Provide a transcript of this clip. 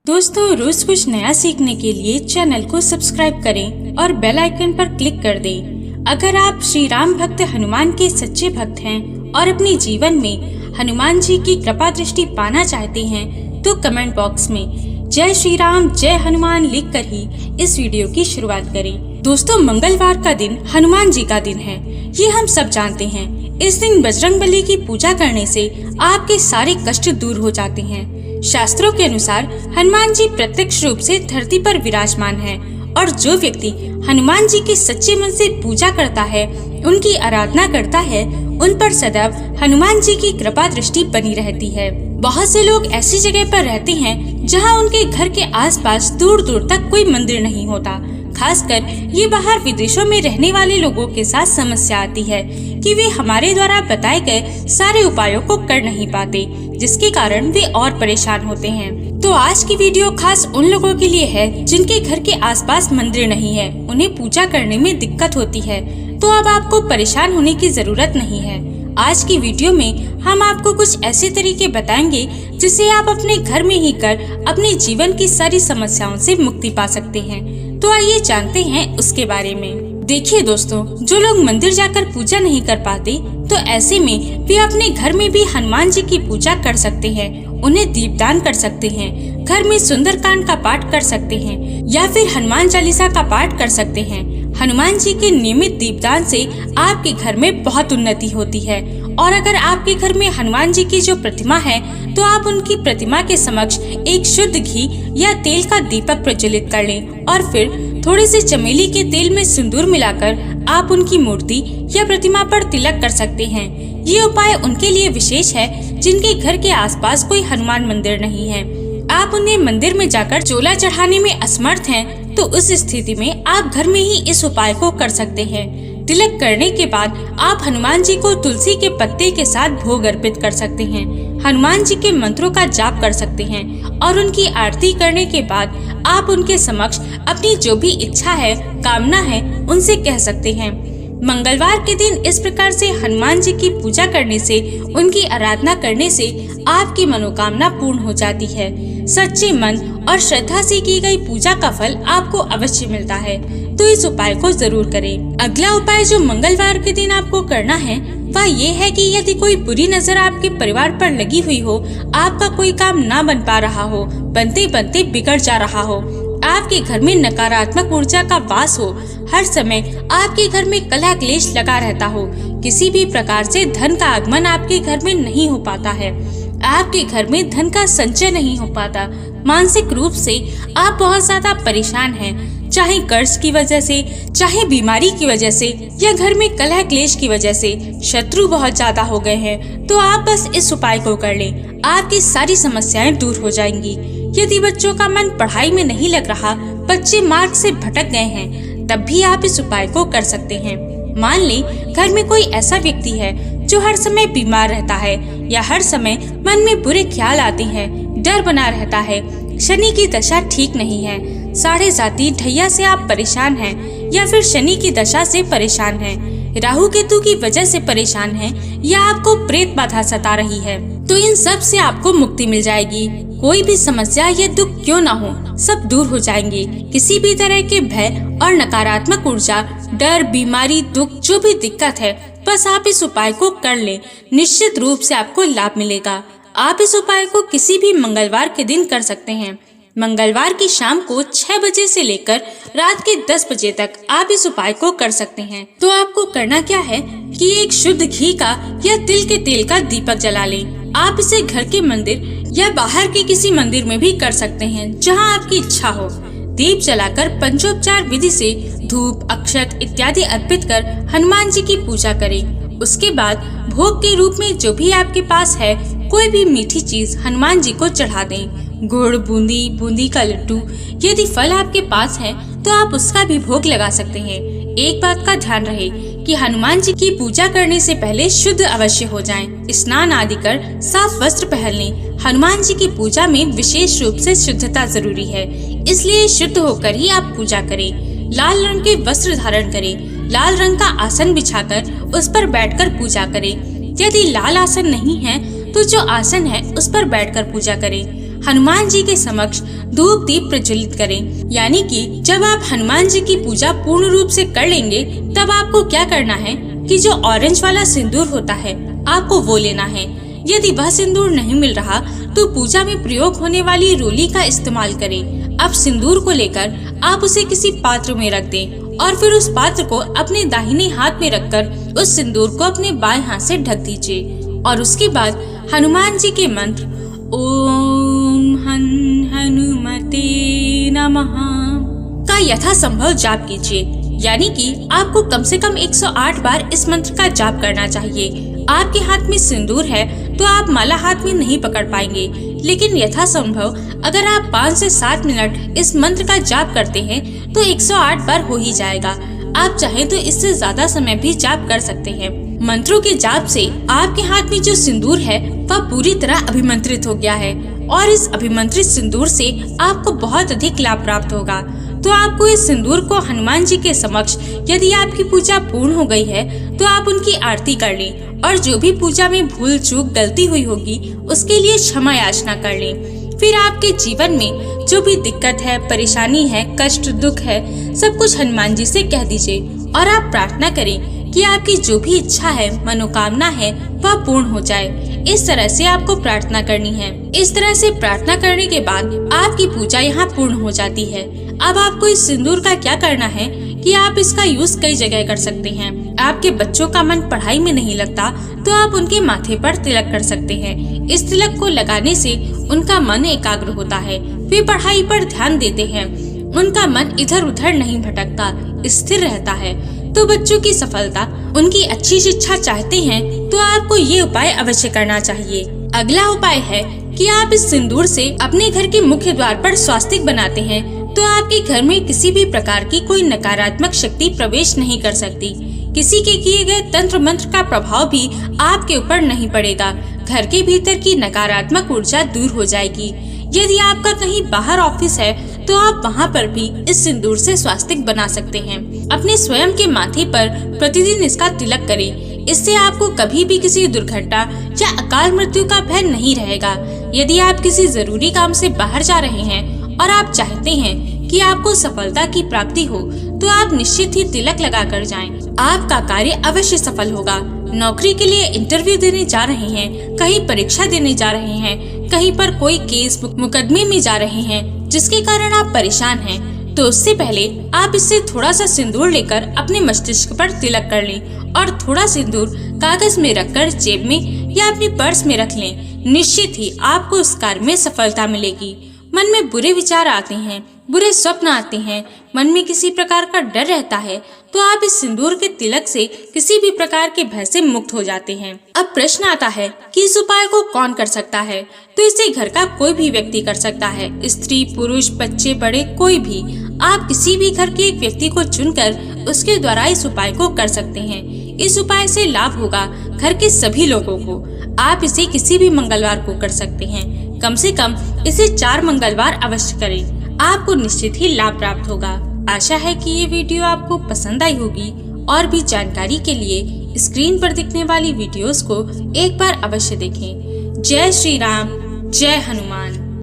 दोस्तों, रोज कुछ नया सीखने के लिए चैनल को सब्सक्राइब करें और बेल आइकन पर क्लिक कर दें। अगर आप श्री राम भक्त हनुमान के सच्चे भक्त हैं और अपने जीवन में हनुमान जी की कृपा दृष्टि पाना चाहते हैं तो कमेंट बॉक्स में जय श्री राम जय हनुमान लिख कर ही इस वीडियो की शुरुआत करें। दोस्तों, मंगलवार का दिन हनुमान जी का दिन है, ये हम सब जानते हैं। इस दिन बजरंगबली की पूजा करने से आपके सारे कष्ट दूर हो जाते हैं। शास्त्रों के अनुसार हनुमान जी प्रत्यक्ष रूप से धरती पर विराजमान हैं और जो व्यक्ति हनुमान जी की सच्चे मन से पूजा करता है, उनकी आराधना करता है, उन पर सदैव हनुमान जी की कृपा दृष्टि बनी रहती है। बहुत से लोग ऐसी जगह पर रहते हैं जहां उनके घर के आसपास दूर दूर तक कोई मंदिर नहीं होता। खासकर ये बाहर विदेशों में रहने वाले लोगों के साथ समस्या आती है कि वे हमारे द्वारा बताए गए सारे उपायों को कर नहीं पाते, जिसके कारण वे और परेशान होते हैं। तो आज की वीडियो खास उन लोगों के लिए है जिनके घर के आसपास मंदिर नहीं है, उन्हें पूजा करने में दिक्कत होती है। तो अब आपको परेशान होने की जरूरत नहीं है। आज की वीडियो में हम आपको कुछ ऐसे तरीके बताएंगे जिससे आप अपने घर में ही कर अपने जीवन की सारी समस्याओं से मुक्ति पा सकते हैं। तो आइए जानते हैं उसके बारे में। देखिए दोस्तों, जो लोग मंदिर जाकर पूजा नहीं कर पाते, तो ऐसे में वे अपने घर में भी हनुमान जी की पूजा कर सकते हैं। उन्हें दीपदान कर सकते हैं, घर में सुंदरकांड का पाठ कर सकते हैं या फिर हनुमान चालीसा का पाठ कर सकते हैं। हनुमान जी के नियमित दीपदान से आपके घर में बहुत उन्नति होती है। और अगर आपके घर में हनुमान जी की जो प्रतिमा है, तो आप उनकी प्रतिमा के समक्ष एक शुद्ध घी या तेल का दीपक प्रज्वलित कर लें और फिर थोड़े से चमेली के तेल में सिंदूर मिलाकर आप उनकी मूर्ति या प्रतिमा पर तिलक कर सकते हैं। ये उपाय उनके लिए विशेष है जिनके घर के आसपास कोई हनुमान मंदिर नहीं है। आप उन्हें मंदिर में जाकर चोला चढ़ाने में असमर्थ हैं, तो उस स्थिति में आप घर में ही इस उपाय को कर सकते हैं। तिलक करने के बाद आप हनुमान जी को तुलसी के पत्ते के साथ भोग अर्पित कर सकते हैं। हनुमान जी के मंत्रों का जाप कर सकते हैं और उनकी आरती करने के बाद आप उनके समक्ष अपनी जो भी इच्छा है, कामना है, उनसे कह सकते हैं। मंगलवार के दिन इस प्रकार से हनुमान जी की पूजा करने से, उनकी आराधना करने से आपकी मनोकामना पूर्ण हो जाती है। सच्चे मन और श्रद्धा से की गई पूजा का फल आपको अवश्य मिलता है, तो इस उपाय को जरूर करें। अगला उपाय जो मंगलवार के दिन आपको करना है वह ये है कि यदि कोई बुरी नजर आपके परिवार पर लगी हुई हो, आपका कोई काम ना बन पा रहा हो, बनते बनते बिगड़ जा रहा हो, आपके घर में नकारात्मक ऊर्जा का वास हो, हर समय आपके घर में कलह क्लेश लगा रहता हो, किसी भी प्रकार से धन का आगमन आपके घर में नहीं हो पाता है, आपके घर में धन का संचय नहीं हो पाता, मानसिक रूप से आप बहुत ज्यादा परेशान हैं, चाहे कर्ज की वजह से, चाहे बीमारी की वजह से या घर में कलह क्लेश की वजह से शत्रु बहुत ज्यादा हो गए हैं, तो आप बस इस उपाय को कर लें, आपकी सारी समस्याएं दूर हो जाएंगी। यदि बच्चों का मन पढ़ाई में नहीं लग रहा, बच्चे मार्ग से भटक गए हैं, तब भी आप इस उपाय को कर सकते हैं। मान लें घर में कोई ऐसा व्यक्ति है जो हर समय बीमार रहता है या हर समय मन में बुरे ख्याल आते हैं, डर बना रहता है, शनि की दशा ठीक नहीं है, साढ़े साती ढैया से आप परेशान हैं या फिर शनि की दशा से परेशान हैं, राहु केतु की वजह से परेशान हैं या आपको प्रेत बाधा सता रही है, तो इन सब से आपको मुक्ति मिल जाएगी। कोई भी समस्या या दुख क्यों ना हो, सब दूर हो जाएंगे। किसी भी तरह के भय और नकारात्मक ऊर्जा, डर, बीमारी, दुख, जो भी दिक्कत है, बस आप इस उपाय को कर लें, निश्चित रूप से आपको लाभ मिलेगा। आप इस उपाय को किसी भी मंगलवार के दिन कर सकते हैं। मंगलवार की शाम को 6 बजे से लेकर रात के 10 बजे तक आप इस उपाय को कर सकते हैं। तो आपको करना क्या है कि एक शुद्ध घी का या तिल के तेल का दीपक जला लें। आप इसे घर के मंदिर या बाहर के किसी मंदिर में भी कर सकते हैं जहां आपकी इच्छा हो। दीप जलाकर पंचोपचार विधि से धूप, अक्षत इत्यादि अर्पित कर हनुमान जी की पूजा करें। उसके बाद भोग के रूप में जो भी आपके पास है, कोई भी मीठी चीज हनुमान जी को चढ़ा दें। गुड़, बूंदी, बूंदी का लड्डू, यदि फल आपके पास है तो आप उसका भी भोग लगा सकते हैं। एक बात का ध्यान रहे कि हनुमान जी की पूजा करने से पहले शुद्ध अवश्य हो जाएं। स्नान आदि कर साफ वस्त्र पहन लें। हनुमान जी की पूजा में विशेष रूप से शुद्धता जरूरी है, इसलिए शुद्ध होकर ही आप पूजा करें। लाल रंग के वस्त्र धारण करें। लाल रंग का आसन बिछाकर उस पर बैठकर पूजा करें। यदि लाल आसन नहीं है तो जो आसन है उस पर बैठकर पूजा करें। हनुमान जी के समक्ष धूप दीप प्रज्वलित करें। यानी कि जब आप हनुमान जी की पूजा पूर्ण रूप से कर लेंगे तब आपको क्या करना है कि जो ऑरेंज वाला सिंदूर होता है आपको वो लेना है। यदि वह सिंदूर नहीं मिल रहा तो पूजा में प्रयोग होने वाली रोली का इस्तेमाल करें। अब सिंदूर को लेकर आप उसे किसी पात्र में रख दें और फिर उस पात्र को अपने दाहिने हाथ में रखकर उस सिंदूर को अपने बाएं हाथ से ढक दीजिए और उसके बाद हनुमान जी के मंत्र ओम हनुमते नमः का यथासंभव जाप कीजिए। यानी कि आपको कम से कम 108 बार इस मंत्र का जाप करना चाहिए। आपके हाथ में सिंदूर है तो आप माला हाथ में नहीं पकड़ पाएंगे, लेकिन यथासंभव अगर आप 5 से 7 मिनट इस मंत्र का जाप करते हैं तो 108 बार हो ही जाएगा। आप चाहें तो इससे ज्यादा समय भी जाप कर सकते हैं। मंत्रों के जाप से आपके हाथ में जो सिंदूर है वह पूरी तरह अभिमंत्रित हो गया है और इस अभिमंत्रित सिंदूर से आपको बहुत अधिक लाभ प्राप्त होगा। तो आपको इस सिंदूर को हनुमान जी के समक्ष, यदि आपकी पूजा पूर्ण हो गई है तो आप उनकी आरती कर लें और जो भी पूजा में भूल चूक गलती हुई होगी उसके लिए क्षमा याचना कर लें। फिर आपके जीवन में जो भी दिक्कत है, परेशानी है, कष्ट, दुख है, सब कुछ हनुमान जी से कह दीजिए और आप प्रार्थना करें कि आपकी जो भी इच्छा है, मनोकामना है वह पूर्ण हो जाए। इस तरह से आपको प्रार्थना करनी है। इस तरह से प्रार्थना करने के बाद आपकी पूजा यहाँ पूर्ण हो जाती है। अब आपको इस सिंदूर का क्या करना है कि आप इसका यूज कई जगह कर सकते हैं। आपके बच्चों का मन पढ़ाई में नहीं लगता तो आप उनके माथे पर तिलक कर सकते हैं। इस तिलक को लगाने से उनका मन एकाग्र होता है, वे पढ़ाई पर ध्यान देते हैं, उनका मन इधर उधर नहीं भटकता, स्थिर रहता है। तो बच्चों की सफलता, उनकी अच्छी शिक्षा चाहते हैं तो आपको ये उपाय अवश्य करना चाहिए। अगला उपाय है कि आप इस सिंदूर से अपने घर के मुख्य द्वार पर स्वास्तिक बनाते हैं तो आपके घर में किसी भी प्रकार की कोई नकारात्मक शक्ति प्रवेश नहीं कर सकती। किसी के किए गए तंत्र मंत्र का प्रभाव भी आपके ऊपर नहीं पड़ेगा। घर के भीतर की नकारात्मक ऊर्जा दूर हो जाएगी। यदि आपका कहीं बाहर ऑफिस है तो आप वहाँ पर भी इस सिंदूर से स्वास्तिक बना सकते हैं। अपने स्वयं के माथे पर प्रतिदिन इसका तिलक करें। इससे आपको कभी भी किसी दुर्घटना या अकाल मृत्यु का भय नहीं रहेगा। यदि आप किसी जरूरी काम से बाहर जा रहे हैं और आप चाहते हैं कि आपको सफलता की प्राप्ति हो तो आप निश्चित ही तिलक लगा कर जाएं। आपका कार्य अवश्य सफल होगा। नौकरी के लिए इंटरव्यू देने जा रहे हैं, कहीं परीक्षा देने जा रहे हैं, कहीं पर कोई केस मुकदमे में जा रहे हैं जिसके कारण आप परेशान हैं, तो उससे पहले आप इससे थोड़ा सा सिंदूर लेकर अपने मस्तिष्क पर तिलक कर लें और थोड़ा सिंदूर कागज में रखकर जेब में या अपने पर्स में रख लें। निश्चित ही आपको उस कार्य में सफलता मिलेगी। मन में बुरे विचार आते हैं, बुरे स्वप्न आते हैं, मन में किसी प्रकार का डर रहता है तो आप इस सिंदूर के तिलक से किसी भी प्रकार के भय से मुक्त हो जाते हैं। अब प्रश्न आता है कि इस उपाय को कौन कर सकता है? तो इसे घर का कोई भी व्यक्ति कर सकता है, स्त्री, पुरुष, बच्चे, बड़े, कोई भी। आप किसी भी घर के एक व्यक्ति को चुनकर उसके द्वारा इस उपाय को कर सकते हैं। इस उपाय से लाभ होगा घर के सभी लोगों को। आप इसे किसी भी मंगलवार को कर सकते हैं। कम से कम इसे 4 मंगलवार अवश्य करें, आपको निश्चित ही लाभ प्राप्त होगा। आशा है कि ये वीडियो आपको पसंद आई होगी। और भी जानकारी के लिए स्क्रीन पर दिखने वाली वीडियोस को एक बार अवश्य देखें। जय श्री राम, जय हनुमान।